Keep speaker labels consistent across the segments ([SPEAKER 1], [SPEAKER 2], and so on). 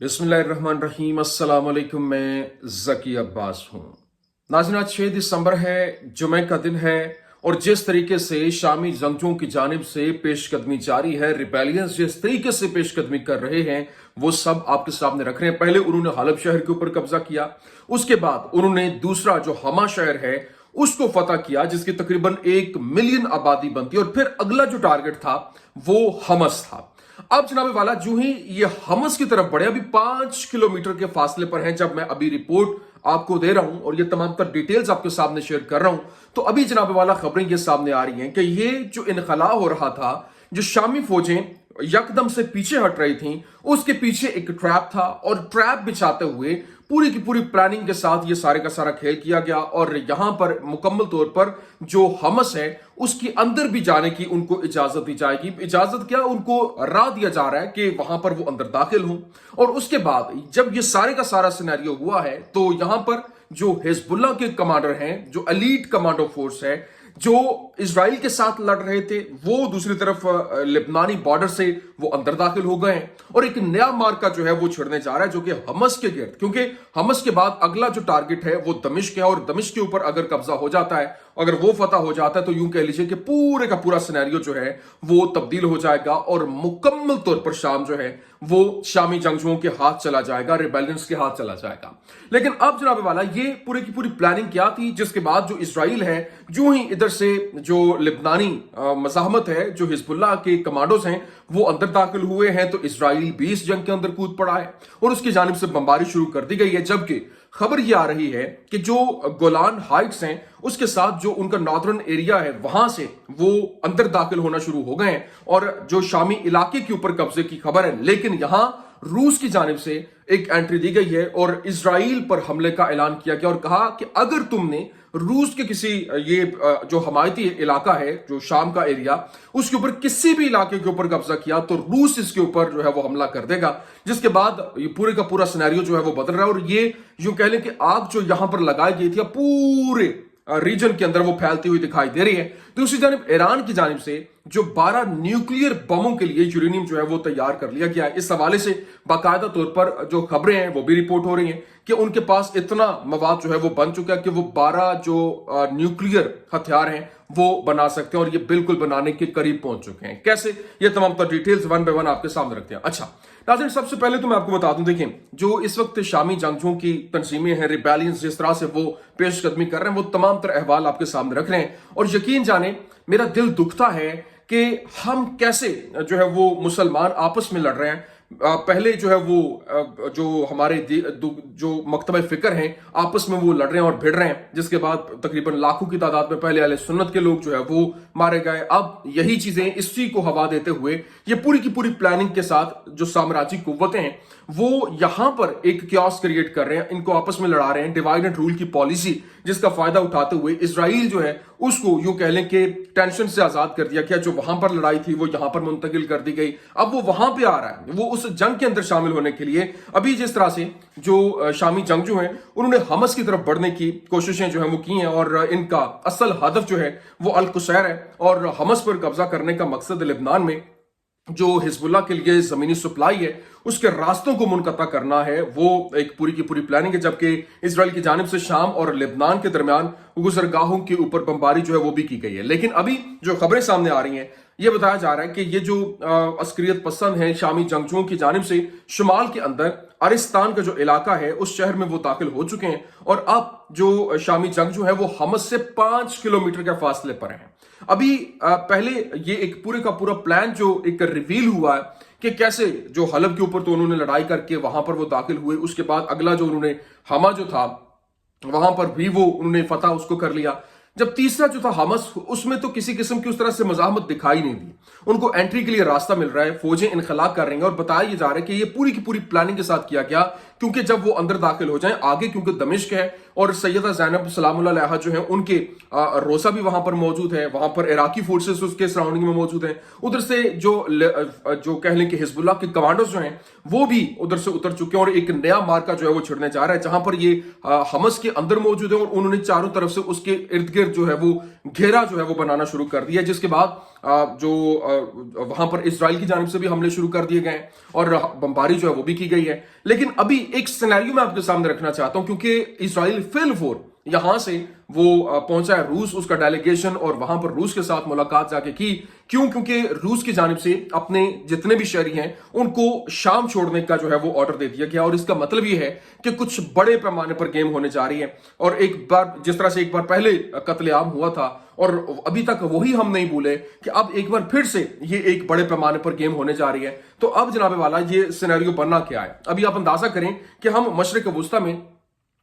[SPEAKER 1] बिस्मिल्लाहिर्रहमानिर्रहीम अस्सलाम वालेकुम। मैं जकी अब्बास हूँ। नाज़रीन, आज 6 दिसंबर है, जुमे का दिन है और जिस तरीके से शामी जंगजुओं की जानिब से पेशकदमी जारी है, रिबेलियंस जिस तरीके से पेशकदमी कर रहे हैं वो सब आपके सामने रख रहे हैं। पहले उन्होंने हलब शहर के ऊपर कब्जा किया, उसके बाद उन्होंने दूसरा जो हमा शहर है उसको फतह किया जिसकी तकरीबन 1 मिलियन आबादी बनती है, और फिर अगला जो टारगेट था वो हमस था। अब जनाब वाला जो ही ये हमस की तरफ बढ़े, अभी 5 किलोमीटर के फासले पर हैं जब मैं अभी रिपोर्ट आपको दे रहा हूं और ये तमाम तर डिटेल्स आपके सामने शेयर कर रहा हूं, तो अभी जनाब वाला खबरें ये सामने आ रही हैं कि ये जो इनखला हो रहा था, जो शामी फौजें यकदम से पीछे हट रही थीं, उसके पीछे एक ट्रैप था और ट्रैप बिछाते हुए पूरी की पूरी प्लानिंग के साथ ये सारे का सारा खेल किया गया। और यहां पर मुकम्मल तौर पर जो हमस है उसके अंदर भी जाने की उनको इजाजत दी जाएगी। इजाजत क्या, उनको राह दिया जा रहा है कि वहां पर वो अंदर दाखिल हों। और उसके बाद जब ये सारे का सारा सिनेरियो हुआ है तो यहां पर जो हिजबुल्लाह के कमांडर हैं, जो एलीट कमांडो फोर्स है, जो इजराइल के साथ लड़ रहे थे, वो दूसरी तरफ लेबनानी बॉर्डर से वो अंदर दाखिल हो गए हैं और एक नया मार्का जो है वो छिड़ने जा रहा है, जो कि हमस के गिर्द, क्योंकि हमस के बाद अगला जो टारगेट है वो दमिश्क है और दमिश्क के ऊपर अगर कब्जा हो जाता है, अगर वो फतह हो जाता है, तो यूं कह लीजिए कि पूरे का पूरा सिनेरियो जो है वो तब्दील हो जाएगा और मुकम्मल तौर पर शाम जो है वो शामी जंगजुओं के हाथ चला जाएगा, रिबेलियंस के हाथ चला जाएगा। लेकिन अब जनाब वाला ये पूरी की पूरी प्लानिंग क्या थी, जिसके बाद जो इजराइल है, जो ही इधर से जो लिबनानी मज़ाहमत है, जो हिजबुल्लाह के कमांडोज हैं वो अंदर दाखिल हुए हैं, तो इजराइल भी इस जंग के अंदर कूद पड़ा है और उसकी जानिब से बमबारी शुरू कर दी गई है। जबकि खबर यह आ रही है कि जो गोलान हाइट्स हैं उसके साथ जो उनका नॉर्दर्न एरिया है वहां से वो अंदर दाखिल होना शुरू हो गए हैं और जो शामी इलाके के ऊपर कब्जे की खबर है। लेकिन यहां रूस की जानिब से एक एंट्री दी गई है और इजराइल पर हमले का ऐलान किया गया और कहा कि अगर तुमने रूस के किसी ये जो हमायती इलाका है, जो शाम का एरिया, उसके ऊपर किसी भी इलाके के ऊपर कब्जा किया तो रूस इसके ऊपर जो है वो हमला कर देगा। जिसके बाद ये पूरे का पूरा सिनेरियो जो है वो बदल रहा है और ये यूं कह लें कि आग जो यहां पर लगाई गई थी पूरे रीजन के अंदर वो फैलती हुई दिखाई दे रही है। दूसरी जानिब ईरान की जानिब से जो 12 न्यूक्लियर बमों के लिए यूरेनियम जो है वो तैयार कर लिया गया है। इस हवाले से बाकायदा तौर पर जो खबरें हैं वो भी रिपोर्ट हो रही हैं कि उनके पास इतना मवाद जो है वो बन चुका है कि वो 12 जो न्यूक्लियर हथियार हैं वो बना सकते हैं और ये बिल्कुल बनाने के करीब पहुंच चुके हैं। कैसे, ये तमाम तो डिटेल्स वन बाय वन आपके सामने रखते हैं। अच्छा नाज़रीन, सबसे पहले तो मैं आपको बता दूं, देखें जो इस वक्त शामी जंगजुओं की तंजीमें हैं, रिबेलियंस जिस तरह से वो पेशकदमी कर रहे हैं, वो तमाम तर अहवाल आपके सामने रख रहे हैं और यकीन जाने मेरा दिल दुखता है कि हम कैसे जो है वो मुसलमान आपस में लड़ रहे हैं। पहले जो है वो जो हमारे जो मकतबे फिक्र हैं आपस में वो लड़ रहे हैं और भिड़ रहे हैं, जिसके बाद तकरीबन लाखों की तादाद में पहले अहले सुन्नत के लोग जो है वो मारे गए। अब यही चीजें इसी को हवा देते हुए ये पूरी की पूरी प्लानिंग के साथ जो साम्राज्यिक कुव्वतें हैं वो यहां पर एक क्यास क्रिएट कर रहे हैं, इनको आपस में लड़ा रहे हैं। डिवाइड एंड रूल की पॉलिसी जिसका फायदा उठाते हुए इजराइल जो है उसको यूं कह लें कि टेंशन से आजाद कर दिया गया। जो वहां पर लड़ाई थी वो यहां पर मुंतकिल कर दी गई, अब वो वहां पे आ रहा है, वो उस जंग के अंदर शामिल होने के लिए। अभी जिस तरह से जो शामी जंगजू हैं उन्होंने हमस की तरफ बढ़ने की कोशिशें जो है वो की हैं और इनका असल हदफ जो है वो अल कुसैर है और हमस पर कब्जा करने का मकसद लेबनान में जो हिजबुल्लाह के लिए जमीनी सप्लाई है उसके रास्तों को मुनक़ता करना है। वो एक पूरी की पूरी प्लानिंग है। जबकि इजराइल की जानिब से शाम और लेबनान के दरमियान गुजरगाहों के ऊपर बमबारी जो है वो भी की गई है। लेकिन अभी जो खबरें सामने आ रही हैं ये बताया जा रहा है कि ये जो अस्करियत पसंद है शामी जंगजुओं की जानिब से शुमाल के अंदर अरिस्तान का जो इलाका है उस शहर में वो दाखिल हो चुके हैं और अब जो शामी जंगजू है वो हमस से 5 किलोमीटर के फासले पर हैं। अभी पहले ये एक पूरे का पूरा प्लान जो एक रिवील हुआ है कि कैसे जो हलब के ऊपर तो उन्होंने लड़ाई करके वहां पर वो दाखिल हुए, उसके बाद अगला जो उन्होंने हमा जो था वहां पर भी वो उन्होंने फतह उसको कर लिया। जब तीसरा जो था हमस, उसमें तो किसी किस्म की उस तरह से मज़ाहमत दिखाई नहीं दी, उनको एंट्री के लिए रास्ता मिल रहा है, फौजें इनखला कर रही हैं और बताया जा रहा है कि ये पूरी की पूरी प्लानिंग के साथ किया गया क्योंकि जब वो अंदर दाखिल हो जाएं आगे, क्योंकि दमिश्क है और सैयदा ज़ैनब सलामुल्लाह अलैहा जो है उनके रोसा भी वहां पर मौजूद है, वहां पर इराकी फोर्सेस उसके सराउंडिंग में मौजूद हैं। उधर से जो कह लें कि हिजबुल्लाह के कमांडोज जो हैं वो भी उधर से उतर चुके हैं और एक नया मार्का जो है वो छिड़ने जा रहा है जहां पर ये हमस के अंदर मौजूद है और उन्होंने चारों तरफ से उसके इर्द गिर्द जो है वो घेरा जो है वो बनाना शुरू कर दिया। जिसके बाद जो वहां पर इजराइल की जानिब से भी हमले शुरू कर दिए गए हैं और बमबारी जो है वो भी की गई है। लेकिन अभी एक सिनेरियो मैं आपके सामने रखना चाहता हूं, क्योंकि इजराइल फिलफोर यहां से वो पहुंचा है रूस, उसका डेलीगेशन, और वहां पर रूस के साथ मुलाकात जाके की। क्यों? क्योंकि रूस की जानिब से अपने जितने भी शहरी हैं उनको शाम छोड़ने का जो है वो ऑर्डर दे दिया गया, और इसका मतलब ये है कि कुछ बड़े पैमाने पर गेम होने जा रही है। और एक बार जिस तरह से एक बार पहले कत्लेआम हुआ था और अभी तक वही हम नहीं भूले कि अब एक बार फिर से ये एक बड़े पैमाने पर गेम होने जा रही है। तो अब जनाबे वाला ये सिनेरियो बनना क्या है? अभी आप अंदाजा करें कि हम मशरिक वुस्ता में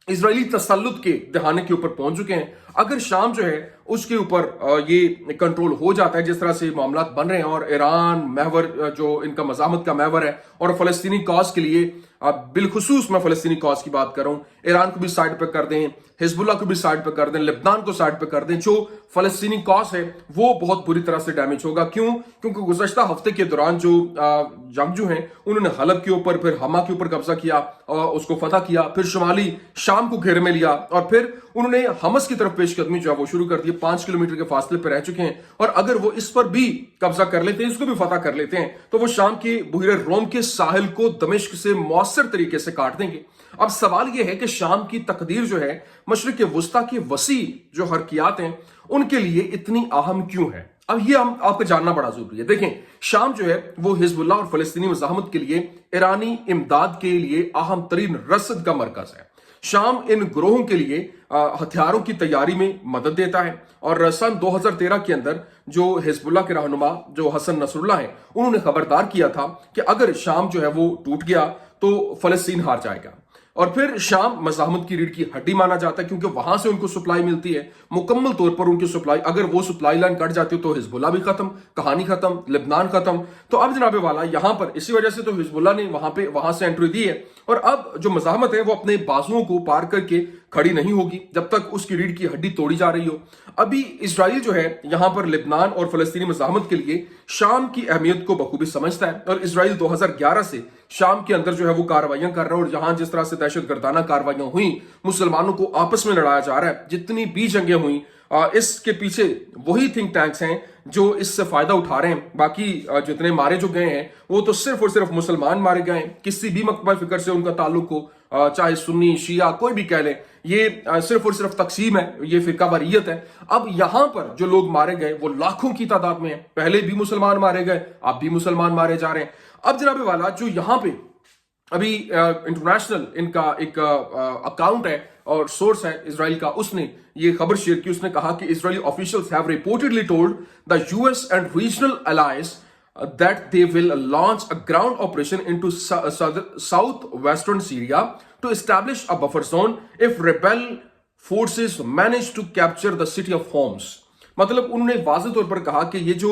[SPEAKER 1] इजरायली तसल्लुत के दहाने के ऊपर पहुंच चुके हैं। अगर शाम जो है उसके ऊपर ये कंट्रोल हो जाता है जिस तरह से मामला बन रहे हैं, और ईरान महवर जो इनका मजामत का महवर है, और फलस्तीनी कॉज के लिए बिलखुसूस मैं फलस्तीनी कॉज की बात कर रहा हूं, ईरान को भी साइड पे कर दें, हिजबुल्लाह को भी साइड पे कर दें, लेबनान को साइड पे कर दें, जो फलस्तीनी कॉज है वो बहुत बुरी तरह से डैमेज होगा। क्यों? क्योंकि गुज़श्ता हफ्ते के दौरान जो जंगजू हैं उन्होंने हलब के ऊपर, फिर हमा के ऊपर कब्जा किया, उसको फतह किया, फिर शुमाली शाम को घेरे में लिया, और फिर उन्होंने हमस की तरफ पेशकदमी जो है वो शुरू कर दी। 5 किलोमीटर के फासले पर रह चुके हैं, और अगर वो इस पर भी कब्जा कर लेते हैं, इसको भी फतह कर लेते हैं, तो वो शाम के बुहिरे रोम के साहिल को दमिश्क से मौसर तरीके से काट देंगे। अब सवाल यह है कि शाम की तकदीर जो है मशरिक वुस्ता की वसी जो हरकियात हैं उनके लिए इतनी अहम क्यों है? अब ये हम आपको जानना बड़ा जरूरी है। देखें, शाम जो है वो हिजबुल्लाह और फलस्तीनी मज़ाहमत के लिए ईरानी इमदाद के लिए अहम तरीन रसद का मरकज है। शाम इन ग्रोहों के लिए हथियारों की तैयारी में मदद देता है, और सन 2013 के अंदर जो हिजबुल्लाह के रहनुमा जो हसन नसरुल्लाह हैं उन्होंने खबरदार किया था कि अगर शाम जो है वो टूट गया तो फलस्तीन हार जाएगा। और फिर शाम मज़ाहमत की रीढ़ की हड्डी माना जाता है, क्योंकि वहां से उनको सप्लाई मिलती है मुकम्मल तौर पर उनकी सप्लाई। अगर वो सप्लाई लाइन कट जाती है तो हिजबुल्लाह भी खत्म, कहानी खत्म, लेबनान खत्म। तो अब जनाबे वाला यहां पर इसी वजह से तो हिजबुल्लाह ने वहां से एंट्री दी है, और अब जो मज़ाहमत है वो अपने बाजुओं को पार करके खड़ी नहीं होगी जब तक उसकी रीढ़ की हड्डी तोड़ी जा रही हो। अभी इजराइल जो है यहां पर लेबनान और फलस्तीनी मज़ाहमत के लिए शाम की अहमियत को बखूबी समझता है, और इजराइल 2011 से शाम के अंदर जो है वो कार्रवाइयां कर रहा है, और यहां जिस तरह से दहशतगर्दाना कार्रवाइयां हुई, मुसलमानों को आपस में लड़ाया जा रहा है, जितनी भी जंगें हुई, इसके पीछे वही थिंक टैंक्स हैं जो इससे फायदा उठा रहे हैं। बाकी जितने मारे जो गए हैं वो तो सिर्फ और सिर्फ मुसलमान मारे गए हैं, किसी भी मकबल फिक्र से उनका ताल्लुक हो, चाहे सुन्नी शिया कोई भी कह ले, ये सिर्फ और सिर्फ तकसीम है, ये फिरकावारियत है। अब यहां पर जो लोग मारे गए वो लाखों की तादाद में है, पहले भी मुसलमान मारे गए, अब भी मुसलमान मारे जा रहे हैं। अब जनाबे वाला जो यहां पे अभी इंटरनेशनल इनका एक अकाउंट है और सोर्स है इजराइल का, उसने ये खबर शेयर की। उसने कहा कि Israeli officials have reportedly told the US and regional alliance that they will launch a ground operation into southwestern Syria to establish a buffer zone if rebel forces manage to capture the city of Homs. मतलब उन्होंने वाज़ेह तौर पर कहा कि ये जो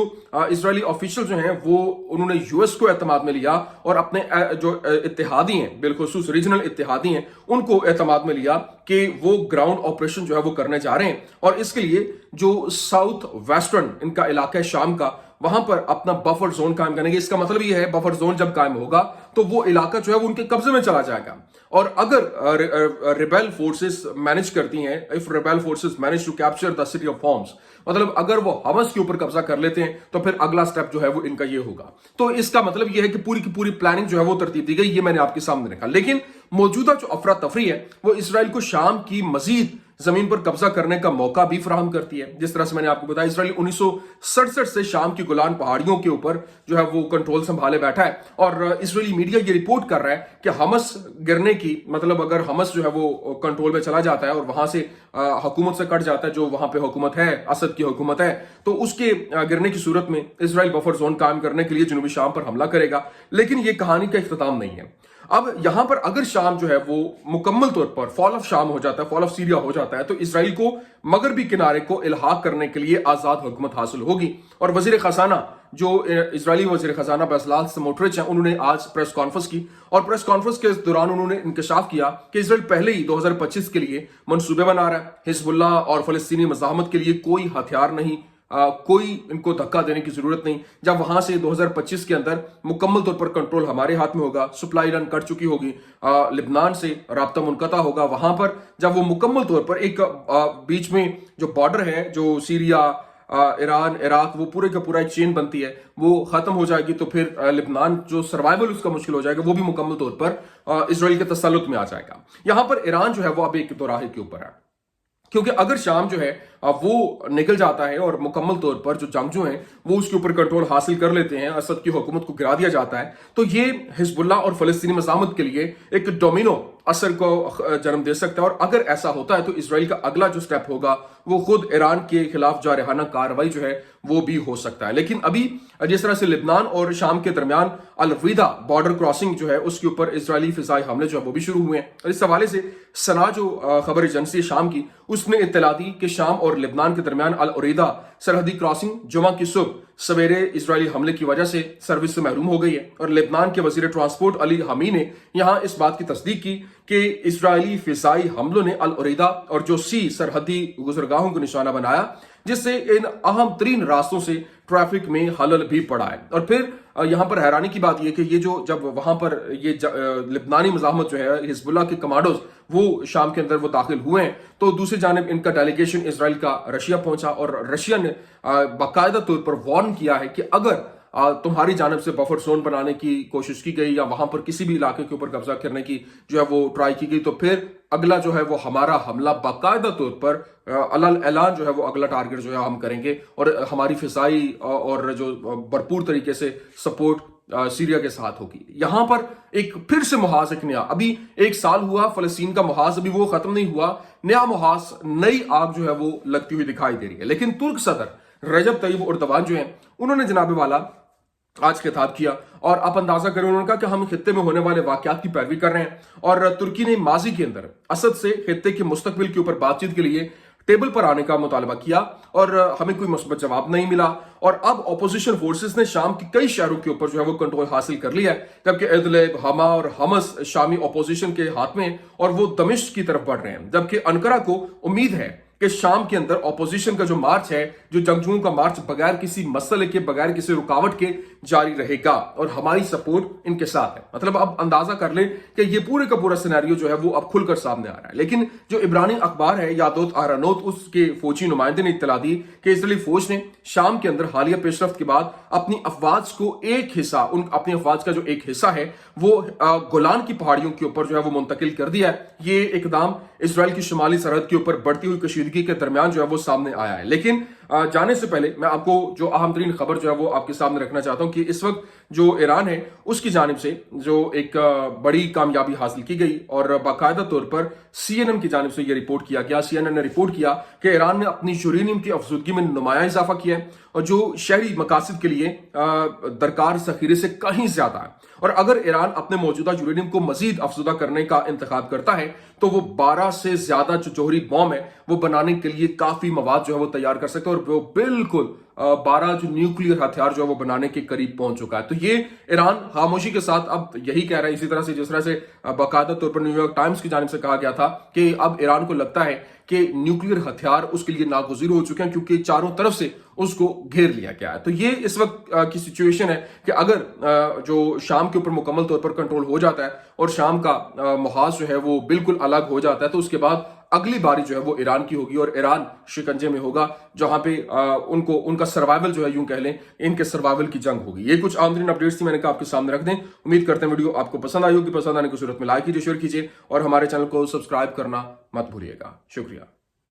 [SPEAKER 1] Israeli official जो हैं वो उन्होंने यूएस को एतमाद में लिया, और अपने जो इत्तेहादी हैं, बिलखुसूस रीजनल इत्तेहादी हैं, उनको एतमाद में लिया कि वो ग्राउंड ऑपरेशन जो है वो करने जा रहे हैं, और इसके लिए जो साउथ वेस्टर्न इनका इलाका है शाम का, वहां पर अपना बफर जोन कायम करेंगे। इसका मतलब ये है बफर जोन जब कायम होगा तो वो इलाका जो है वो उनके कब्जे में चला जाएगा, और अगर रिबेल फोर्सेस मैनेज करती हैं, if rebel forces manage to capture the city of Homs, मतलब अगर वो हमस के ऊपर कब्जा कर लेते हैं तो फिर अगला स्टेप जो है वो इनका ये होगा। तो इसका मतलब ये है कि पूरी की पूरी प्लानिंग जो है वो तरतीब दी गई, ये मैंने आपके सामने रखा। लेकिन मौजूदा जो अफरा तफरी है वो इसराइल को शाम की मजीद जमीन पर कब्जा करने का मौका भी फराहम करती है। जिस तरह से मैंने आपको बताया, इसराइल 1967 से शाम की गोलान पहाड़ियों के ऊपर जो है वो कंट्रोल संभाले बैठा है, और इसराइली मीडिया ये रिपोर्ट कर रहा है कि हमस गिरने की, मतलब अगर हमस जो है वो कंट्रोल में चला जाता है और वहां से हुकूमत से कट जाता है, जो वहां पे हुकूमत है, असद की हुकूमत है, तो उसके गिरने की सूरत में इसराइल बफर जोन कायम करने के लिए जनूबी शाम पर हमला करेगा। लेकिन ये कहानी का इख्तिताम नहीं है। अब यहां पर अगर शाम जो है वो मुकम्मल तौर पर फॉल ऑफ शाम हो जाता है, फॉल ऑफ सीरिया हो जाता है, तो इसराइल को मगरबी किनारे को इल्हाक करने के लिए आजाद हुकूमत हासिल होगी। और वजीर खजाना जो इजरायली वजीर खजाना बेजलाल स्मोट्रिच हैं, उन्होंने आज प्रेस कॉन्फ्रेंस की, और प्रेस कॉन्फ्रेंस के दौरान उन्होंने इंकशाफ किया कि इसराइल पहले ही 2025 के लिए मंसूबे बना रहा है। हिजबुल्लाह और फलस्तीनी मज़ाहमत के लिए कोई हथियार नहीं, कोई इनको धक्का देने की जरूरत नहीं। जब वहां से 2025 के अंदर मुकम्मल तौर पर कंट्रोल हमारे हाथ में होगा, सप्लाई लाइन कट चुकी होगी, लेबनान से राब्ता मुनक़ता होगा, वहां पर जब वो मुकम्मल तौर पर एक बीच में जो बॉर्डर है, जो सीरिया ईरान, इराक, वो पूरे का पूरा एक चेन बनती है, वो खत्म हो जाएगी, तो फिर लेबनान जो सर्वाइवल उसका मुश्किल हो जाएगा, वो भी मुकम्मल तौर पर इजराइल के तसल्लुत में आ जाएगा। यहां पर ईरान जो है वो अब एक दोराहे के ऊपर है, क्योंकि अगर शाम जो है वो निकल जाता है और मुकम्मल तौर पर जो जंगजू हैं वो उसके ऊपर कंट्रोल हासिल कर लेते हैं, असद की हुकूमत को गिरा दिया जाता है, तो ये हिजबुल्लाह और फलस्तीनी मज़ाहमत के लिए एक डोमिनो असर को जन्म दे सकता है। और अगर ऐसा होता है तो इसराइल का अगला जो स्टेप होगा वो खुद ईरान के खिलाफ जारहाना कार्रवाई जो है वो भी हो सकता है। लेकिन अभी जिस तरह से लेबनान और शाम के दरमियान अल-वीदा बॉर्डर क्रॉसिंग जो है उसके ऊपर इजरायली फिजाई हमले जो है वो भी शुरू हुए हैं, और इस हवाले से सना जो खबर एजेंसी शाम की, उसने इत्तला दी कि शाम और लेबनान के दरमियान अल-उरीदा सरहदी क्रॉसिंग जुमा की सुबह सवेरे इजरायली हमले की वजह से सर्विस से महरूम हो गई है। और लेबनान के वजीर ट्रांसपोर्ट अली हमी ने यहां इस बात की तस्दीक की कि इजरायली फिजाई हमलों ने अल-उरीदा और जो सी सरहदी गुजरगाहों को निशाना बनाया, जिससे इन अहम तरीन रास्तों से ट्रैफिक में खलल भी पड़ा है। और फिर यहां पर हैरानी की बात यह कि ये जो जब वहां पर ये लिबनानी मज़ाहमत जो है हिजबुल्लाह के कमांडोज वो शाम के अंदर वो दाखिल हुए हैं, तो दूसरी जानिब इनका डेलीगेशन इजराइल का रशिया पहुंचा, और रशिया ने बाकायदा तौर पर वार्न किया है कि अगर तुम्हारी जानब से बफर जोन बनाने की कोशिश की गई या वहां पर किसी भी इलाके के ऊपर कब्जा करने की जो है वो ट्राई की गई, तो फिर अगला जो है वो हमारा हमला बाकायदा तौर पर अलल ऐलान जो है वो अगला टारगेट जो है हम करेंगे, और हमारी फिजाई और जो भरपूर तरीके से सपोर्ट सीरिया के साथ होगी। यहां पर एक फिर से मुहाज एक नया, अभी एक साल हुआ फलस्तीन का मुहाज, अभी वो खत्म नहीं हुआ, नया मुहाज, नई आग जो है वो लगती हुई दिखाई दे रही है। लेकिन तुर्क सदर रजब तैयब एर्दोगान जो है उन्होंने जनाब वाला आज खिताब किया, और आप अंदाजा करें, उन्होंने कहा कि हम खित्ते में होने वाले वाकयात की पैरवी कर रहे हैं, और तुर्की ने माजी के अंदर असद से खित्ते के मुस्तकबिल के ऊपर बातचीत के लिए टेबल पर आने का मुतालबा किया, और हमें कोई मुस्बत जवाब नहीं मिला। और अब ऑपोजिशन फोर्सेस ने शाम के कई शहरों के ऊपर जो है वो कंट्रोल हासिल कर लिया है, जबकि इदलिब, हमा और हमस शामी ऑपोजिशन के हाथ में, और वो दमिश्क की तरफ बढ़ रहे हैं। जबकि अनकरा को उम्मीद है कि शाम के अंदर ऑपोजिशन का जो मार्च है, जो जंगजुओं का मार्च बगैर किसी मसले के, बगैर किसी रुकावट के जारी रहेगा, और हमारी सपोर्ट इनके साथ है। मतलब अब अंदाजा कर लें कि ये पूरे का पूरा सिनेरियो जो है वो अब खुलकर सामने आ रहा है। लेकिन जो इब्रानी अखबार है यादोत आहरोनोत, उसके फौजी नुमाइंदे ने इत्तला दी कि इजरायली फौज ने शाम के अंदर हालिया पेशरफ्त के बाद अपनी अफवाज को एक हिस्सा, अपनी अफवाज का जो एक हिस्सा है वो गोलान की पहाड़ियों के ऊपर जो है वो मुंतकिल कर दिया है। ये इकदाम इजराइल की शुमाली सरहद के ऊपर बढ़ती हुई कशीदगी के दरमियान जो है वो सामने आया है। लेकिन जाने से पहले मैं आपको जो अहम तरीन खबर जो है वो आपके सामने रखना चाहता हूं कि इस वक्त जो ईरान है उसकी जानिब से जो एक बड़ी कामयाबी हासिल की गई, और बाकायदा तौर पर CNN की जानिब से यह रिपोर्ट किया गया। CNN ने रिपोर्ट किया कि ईरान ने अपनी यूरेनियम की अफजूदगी में नुमाया इजाफा किया है, और जो शहरी मकासद के लिए दरकार जखीरे से कहीं ज्यादा है। और अगर ईरान अपने मौजूदा यूरेनियम को मजीद अफजुदा करने का इंतखाब करता है तो वो 12 से ज्यादा जो जोहरी बॉम्ब है वो बनाने के लिए काफी मवाद जो है वो तैयार कर सकता है, और वो बिल्कुल 12 जो न्यूक्लियर हथियार जो है वो बनाने के करीब पहुंच चुका है। तो ये ईरान खामोशी के साथ अब यही कह रहा है, इसी तरह से जिस तरह से बाकायदा तौर पर न्यूयॉर्क टाइम्स की जानिब से कहा गया था कि अब ईरान को लगता है कि न्यूक्लियर हथियार उसके लिए नागुज़ीर हो चुके हैं, क्योंकि चारों तरफ से उसको घेर लिया गया है। तो ये इस वक्त की सिचुएशन है कि अगर जो शाम के ऊपर मुकम्मल तौर पर कंट्रोल हो जाता है और शाम का मुहाज जो है वो बिल्कुल अलग हो जाता है, तो उसके बाद अगली बारी जो है वो ईरान की होगी, और ईरान शिकंजे में होगा, जहां पे उनका सर्वाइवल जो है, यूं कह लें, इनके सर्वाइवल की जंग होगी। ये कुछ आमतरीन अपडेट्स थी, मैंने कहा आपके सामने रख दें। उम्मीद करते हैं वीडियो आपको पसंद आई होगी। पसंद आने की सूरत में लाइक कीजिए, शेयर कीजिए, और हमारे चैनल को सब्सक्राइब करना मत भूलिएगा। शुक्रिया।